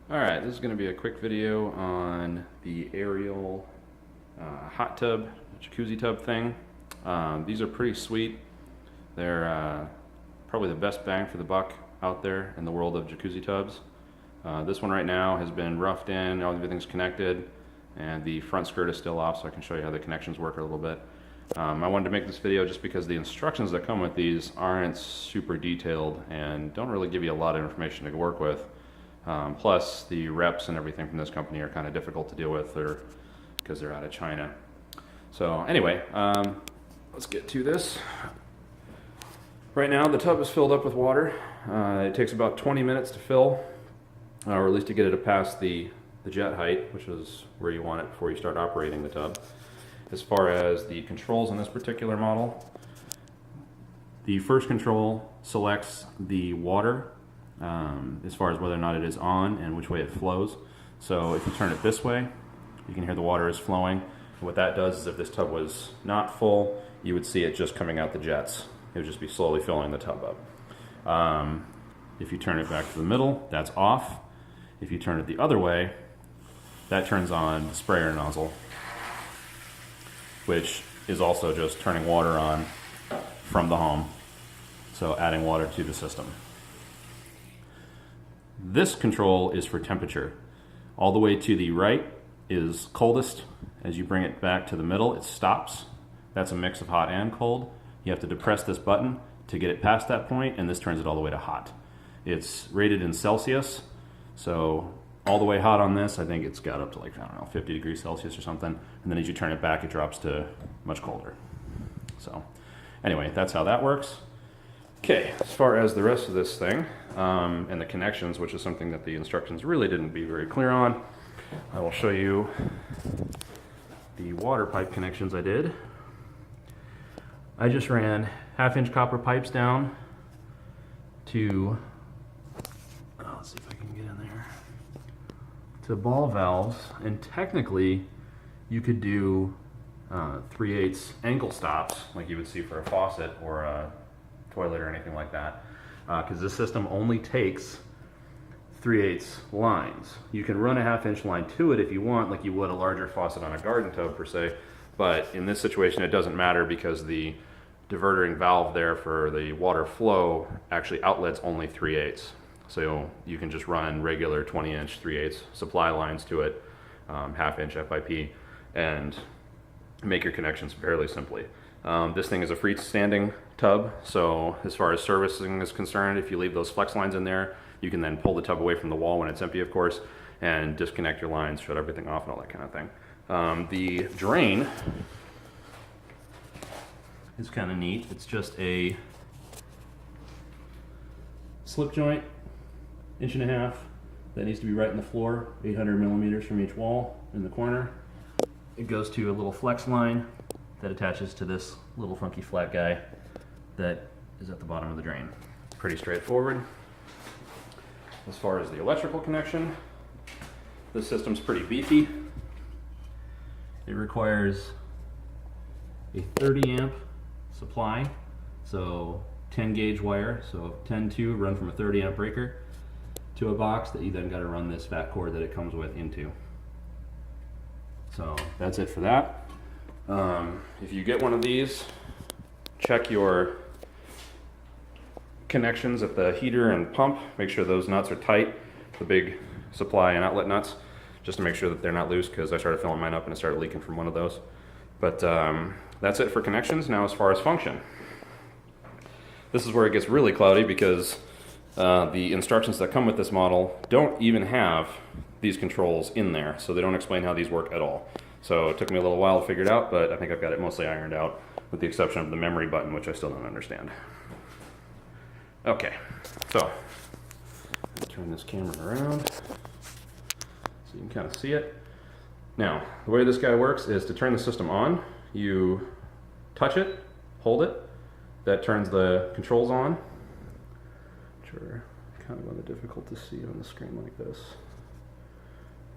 Alright, this is going to be a quick video on the Ariel hot tub, jacuzzi tub thing. These are pretty sweet. They're probably the best bang for the buck out there in the world of jacuzzi tubs. This one right now has been roughed in, everything's connected, and the front skirt is still off, so I can show you how the connections work a little bit. I wanted to make this video just because the instructions that come with these aren't super detailed and don't really give you a lot of information to work with. Plus the reps and everything from this company are kind of difficult to deal with because they're out of China. So anyway, let's get to this. Right now the tub is filled up with water. It takes about 20 minutes to fill, or at least to get it past the jet height, which is where you want it before you start operating the tub. As far as the controls on this particular model, the first control selects the water as far as whether or not it is on and which way it flows. So if you turn it this way, you can hear the water is flowing. And what that does is if this tub was not full, you would see it just coming out the jets. It would just be slowly filling the tub up. If you turn it back to the middle, that's off. If you turn it the other way, that turns on the sprayer nozzle, which is also just turning water on from the home, so adding water to the system. This control is for temperature. All the way to the right is coldest. As you bring it back to the middle, it stops. That's a mix of hot and cold. You have to depress this button to get it past that point, and this turns it all the way to hot. It's rated in Celsius, so all the way hot on this, I think it's got up to like, I don't know, 50 degrees Celsius or something. And then as you turn it back, it drops to much colder. So anyway, that's how that works. Okay, as far as the rest of this thing and the connections, which is something that the instructions really didn't be very clear on, I will show you the water pipe connections I did. I just ran 1/2-inch copper pipes down to, let's see if I can get in there, to ball valves, and technically you could do 3/8 angle stops like you would see for a faucet or a toilet or anything like that, because this system only takes 3/8 lines. You can run a 1/2-inch line to it if you want, like you would a larger faucet on a garden tub per se, but in this situation it doesn't matter because the diverting valve there for the water flow actually outlets only 3/8. So you can just run regular 20-inch 3/8 supply lines to it, 1/2-inch FIP, and make your connections fairly simply. This thing is a freestanding tub, so as far as servicing is concerned, if you leave those flex lines in there, you can then pull the tub away from the wall when it's empty, of course, and disconnect your lines, shut everything off, and all that kind of thing. The drain is kind of neat. It's just a slip joint, 1.5 inches, that needs to be right in the floor, 800 millimeters from each wall in the corner. It goes to a little flex line that attaches to this little funky flat guy that is at the bottom of the drain. Pretty straightforward. As far as the electrical connection, this system's pretty beefy. It requires a 30 amp supply, so 10 gauge wire, so 10-2 run from a 30 amp breaker to a box that you then got to run this fat cord that it comes with into. So that's it for that. If you get one of these, check your connections at the heater and pump. Make sure those nuts are tight, the big supply and outlet nuts, just to make sure that they're not loose, because I started filling mine up and it started leaking from one of those. But that's it for connections. Now as far as function, this is where it gets really cloudy because the instructions that come with this model don't even have these controls in there, so they don't explain how these work at all. So it took me a little while to figure it out, but I think I've got it mostly ironed out, with the exception of the memory button, which I still don't understand. Okay, so turn this camera around so you can kind of see it. Now, the way this guy works is to turn the system on, you touch it, hold it, that turns the controls on, which are kind of difficult to see on the screen like this.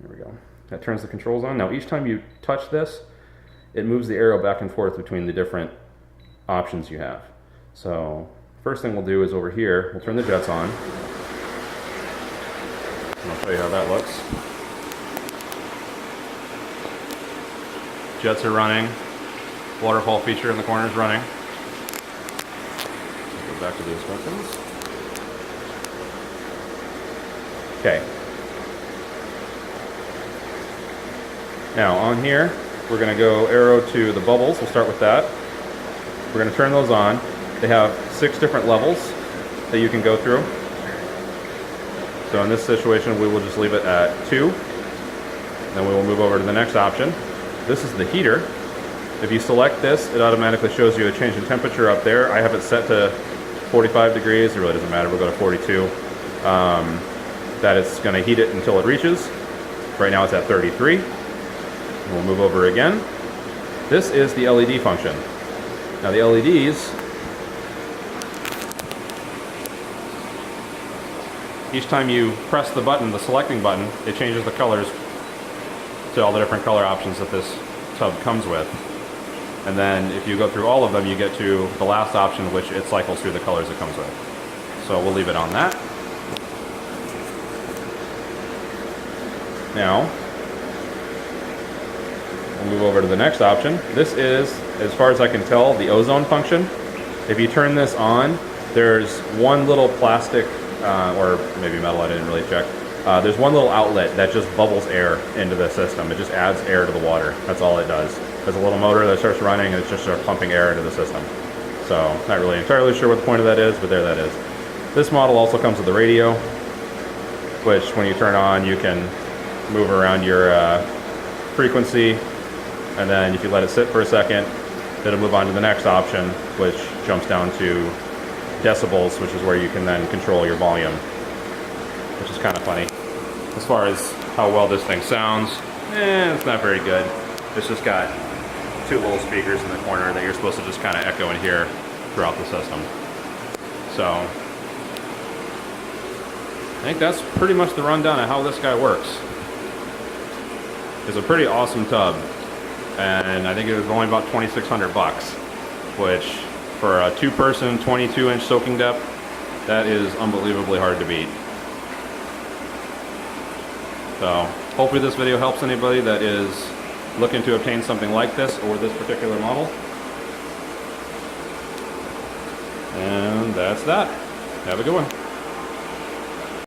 There we go. That turns the controls on. Now each time you touch this, it moves the arrow back and forth between the different options you have. So first thing we'll do is over here, we'll turn the jets on. I'll Show you how that looks. Jets are running. Waterfall feature in the corner is running. Go back to the instructions. Okay. Now on here, we're going to go arrow to the bubbles. We'll start with that. We're going to turn those on. They have 6 different levels that you can go through. So in this situation, we will just leave it at 2. Then we will move over to the next option. This is the heater. If you select this, it automatically shows you a change in temperature up there. I have it set to 45 degrees. It really doesn't matter. We'll go to 42. That it's going to heat it until it reaches. Right now it's at 33. And we'll move over again. This is the LED function. Now the LEDs, each time you press the button, the selecting button, it changes the colors to all the different color options that this tub comes with. And then if you go through all of them, you get to the last option, which it cycles through the colors it comes with. So we'll leave it on that. Now, we'll move over to the next option. This is, as far as I can tell, the ozone function. If you turn this on, there's one little plastic, or maybe metal, I didn't really check. There's one little outlet that just bubbles air into the system. It just adds air to the water. That's all it does. There's a little motor that starts running and it just starts pumping air into the system. So, not really entirely sure what the point of that is, but there that is. This model also comes with the radio, which when you turn on, you can move around your frequency, and then if you let it sit for a second, it'll move on to the next option, which jumps down to decibels, which is where you can then control your volume, which is kind of funny. As far as how well this thing sounds, it's not very good. It's just got 2 little speakers in the corner that you're supposed to just kind of echo and hear throughout the system. So, I think that's pretty much the rundown of how this guy works. It's a pretty awesome tub, and I think it was only about 2,600 bucks, which for a 2-person 22-inch soaking depth, that is unbelievably hard to beat. So hopefully this video helps anybody that is looking to obtain something like this or this particular model. And that's that. Have a good one.